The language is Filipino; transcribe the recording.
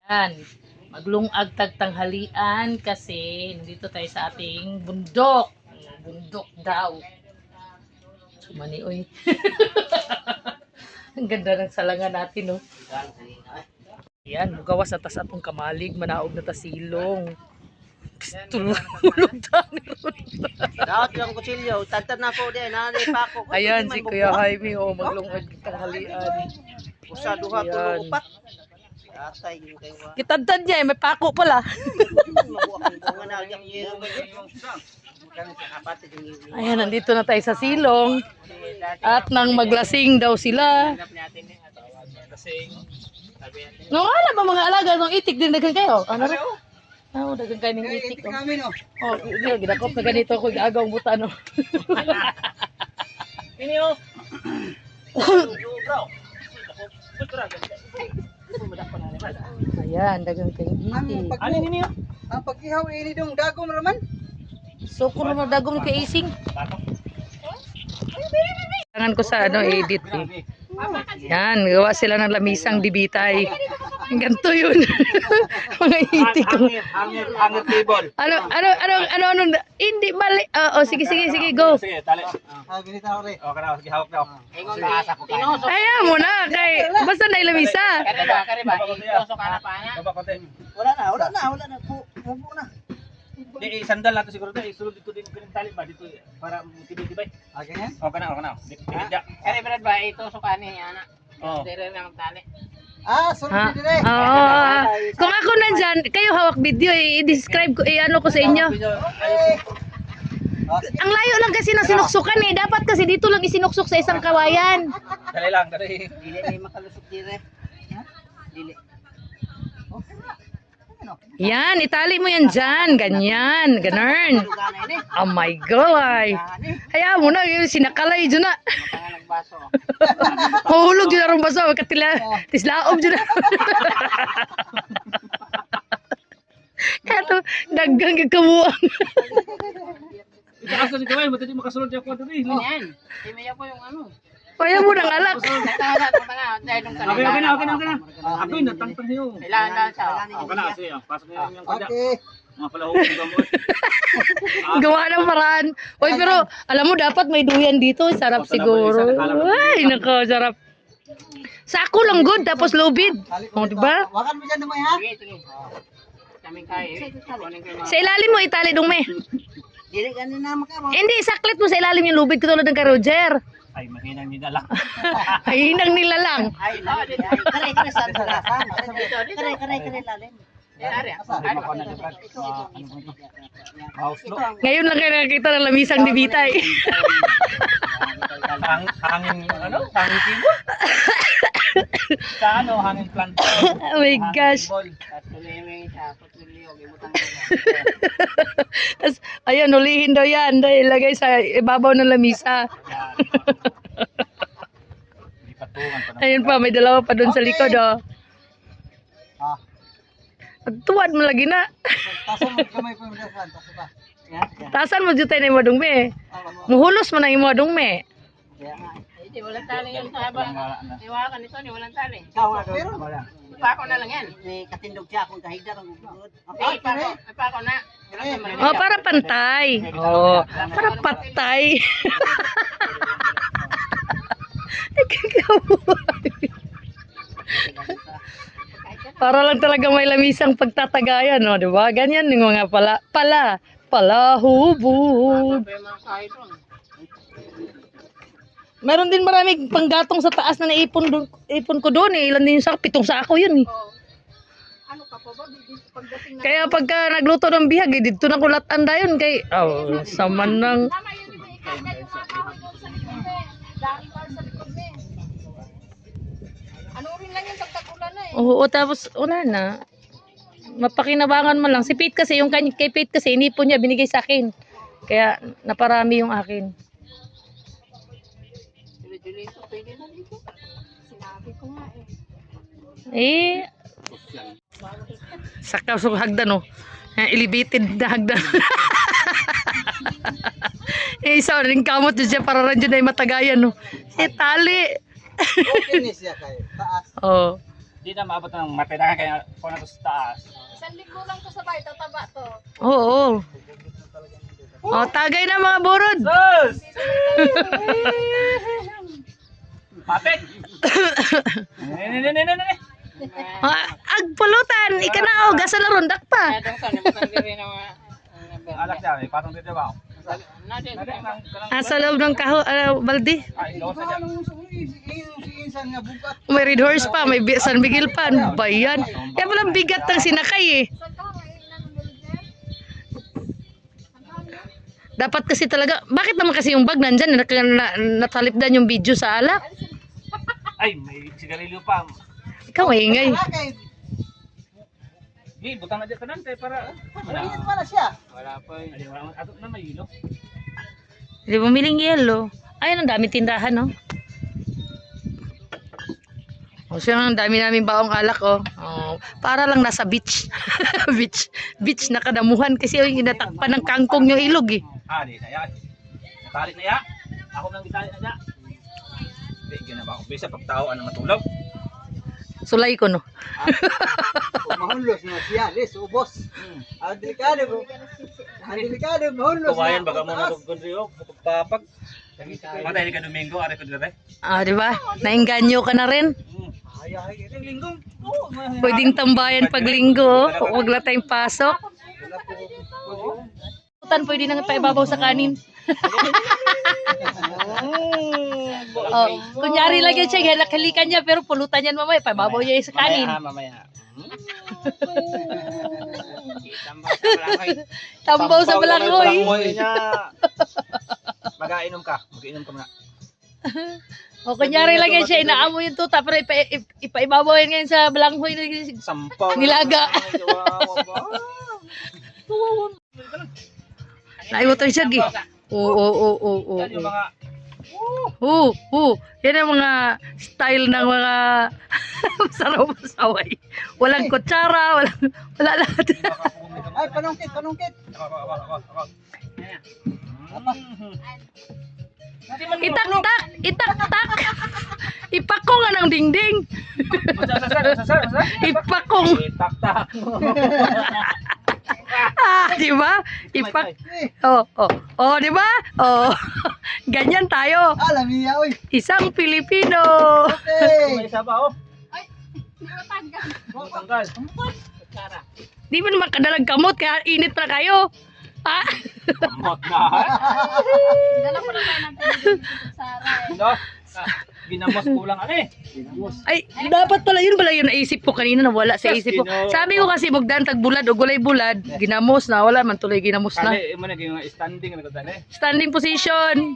Yan. Maglungag tagtanghalian kasi nandito tayo sa ating bundok. Bundok daw. Mani, oy. Ang ganda ng salangan natin, no? Yan, mugawas na tas atong kamalig, manaog na tas silong. Tulog tani ron. Daot lang kutsilyo, tagtad na ko din, nanay pa ako. Ayan, si Kuya Jaime, oh, maglungag tanghalian. Usa duha Ayan. tulo upat. Atay yung kayo. Kitadtad niya, may pako pala. Mabuak ang bunga na agak yung Ayan, nandito na tayo sa silong. At nang maglasing daw sila. No, alam ba mga alaga ng itik din dagan kayo? Ano rin? Oh, dagan kayo ng itik. Oh, ginakop na ganito ako, gagaw buta, no? Pinyo. Ayan, dagang kayong itik. Ano ninyo? Ang pag-ihaw ini dong dagom raman. So, kung naman dagong kay ising. Tangan ko sa ano, edit eh. Yan, gawa sila ng lamisang dibitay. Ganto yun. Mga itik ko. Hangir table. Ano, hindi mali. Sige, go. Sige, tali. Ganito ako rin. O, kana, sige, hawak daw. Ingon ka asa ko kayo. Ayaw mo na, kay, basta na ilamisa. Kariba. Itusok ka na pa na. Baba konti. Wala na. Mubo na. Di sandal nato siguro to, isulod dito din kining tali ba dito para tibay-tibay. Ganyan? O kana. Dikit. Kari brad ba itusok ka ni ana. Oh. Dire na magtali. Ha? Sunod dire. Kung ako nandyan, kayo hawak video, i-describe ko, ano ko sa inyo. Ang layo lang kasi ng sinuksukan eh. Dapat kasi dito lang isinuksok sa isang kawayan. Dali lang, dali. Dili ay makalusot dire. Ha? Dili. Okay na. Yan, itali mo yan dyan. Ganyan, ganun. Oh my God. Hayaan mo na, yung sinakalay dyan na. Mga nagbaso. Mahulog dyan na rin baso. Tislaob dyan na. Kato, daggang kikabuang. Itaas na ni kamay, matindi makasulod yung kwadro rin. Yan. Imaya po yung ano. Kaya mo nang alak. Tanga. Dahil nung Okay na. Ako yung natangtang niyo. Kailangan siya. O kana, sige, pasok niyo yung kwadra. Mga palahog yung gamot. Gawa ng paraan. Oy, pero alam mo, dapat may duyan dito. Sarap siguro. Ay, nako, sarap. Sako lang good, tapos lubid. O, diba? Wakan mo dyan naman ha? Sige. Kaming kaya. Sa ilalim mo, itali dong me. Dili ka na makamo. Hindi, saklit mo sa ilalim yung lubid katulad ng kay Roger. Ay, mahinang nidala. Ay, hinang nila lang. Ay, kare sa kare lalim. Ngayon lang kayo nakakita ng lamisang dibitay. Hangin tibo. Sa hangin plant. Oh my gosh. Tapos, ayan, ulihin daw yan. Dahil ilagay sa ibabaw ng lamisa. Ayun pa, may dalawa pa doon sa likod, oh. Pagtuwad mo lagi na. Tasan mo kamay pa mo dasan, tasan ba? Tasan mo jutay na imodong me. Muhulos mo na imodong me. Hindi, walang tali yung sabang. Iwakan ito, walang tali. Pero, ipako na lang yan. May katindog siya akong kahigdar ang gugod. Okay, ipako na. Oh, para pantay. Oh, para patay. Para lang talaga may lamisang pagtatagayan, no, 'di ba? Ganyan yung mga palahubog. Meron din maraming panggatong sa taas na ipon ko doon eh. Ilan din sa 7 sako 'yun eh. Ano ka pa ba? Pagdating Kaya pagka nagluto ng bihag, eh, dito na kulatan dayon kay saman ng tama yun, di ba? Ikarga yung mga kahoy doon sa likod mo. Dami pa sa likod mo. Ano rin lang yung tagtagulan na eh. oo, tapos una na. Mapakinabangan mo lang. Si Pete kasi, yung kay Pete kasi, inipon niya, binigay sa akin. Kaya naparami yung akin. Dito, pwede na dito. Sinabi ko nga Eh, eh. saka sa hagdan, oh. Elevated na hagdan. Isa rin kamot dyan siya para rin dyan ay matagayan, no. Eh, tali. Okay ni siya kayo. Taas. Oh. Di na maabot ng matira kaya kung na to sa taas. Oo. Oh, tagay na mga burod. Sus! Mapit! Ne. Agpulutan, ika na o, gasa na rondak pa. Kadang sa naman diri na mga Alak niya, may patong dito ba? Nadin. Sa loob ng baldi. Ay, gawa sa dyan. May red horse pa, may San Miguel pa. Ano ba yan? Yan palang bigat ng sinakay eh. Dapat kasi talaga, bakit naman kasi yung bag nandyan, natalip dan yung video sa alak? Ay, may sigarilyo pa. Ikaw maingay. Di, butang na dyan kanante para... Wala pa yun. Ay, wala ato na may ilo. Hindi bumiling yelo. Ayun, ang dami tindahan, no? O siya, ang dami namin baong alak, oh. Oh, para lang nasa beach. beach na kadamuhan kasi yung inatakpan ng kangkong yung ilog, eh. Ah, di na yan. Natalit na yan. Ako nang gitalit na yan. Di, gina ba ako? Bisa pagtao, ano matulaw? Sulay ko, no? Mahunlos na siya, lis, ubos. Delikado bro. Delikado, mahunlos Kawayan, baga mo na kundriyo, kapagpapag. Matay ka Domingo, ari ko dire. Ah, di ba? Nainganyo ka na rin. Ay, itong linggo. Pwedeng tambayan pag linggo, oh. Huwag lang tayong pasok. Putan, pwede nang paibabaw sa kanin. Oh, kunyari lang yan siya, halakalikan niya, pero pulutan yan mamaya, paibabaw niya yung sa kanin. Mamaya. Tambaw sa balanghoy. niya. Mag-ainom ka. Mag-inom ka muna. O, kunyari lang yan siya, inaamoy yung tuta, pero ipaibabaw yan ngayon sa balanghoy. Sampaw. Nilaga. Naiwat ang siyag, eh. Oo. Yan yung mga... Yan ang mga style ng mga sarap masaway. Walang kutsara, wala lahat. Ay, panungkit. Itaktak. Ipakong nga ng dingding. Sasar. Ipakong. Itak-tak. Di ba? Oh, di ba? Oh. Ganyan tayo. Alam niya, oy. Isang Pilipino. Okay. May isa pa, oh. Tanggal. Di ba naman kadalag kamot kaya init na kayo? Ha? Kamot na. No? Ginamos kulang eh. Ay, dapat pala yun naisip ko kanina na wala sa isip ko. Sabi ko kasi bugdan tagbulad o gulay-bulad, ginamos na, wala man tuloy ginamos na. Kali mo naging standing na kadali. Standing position.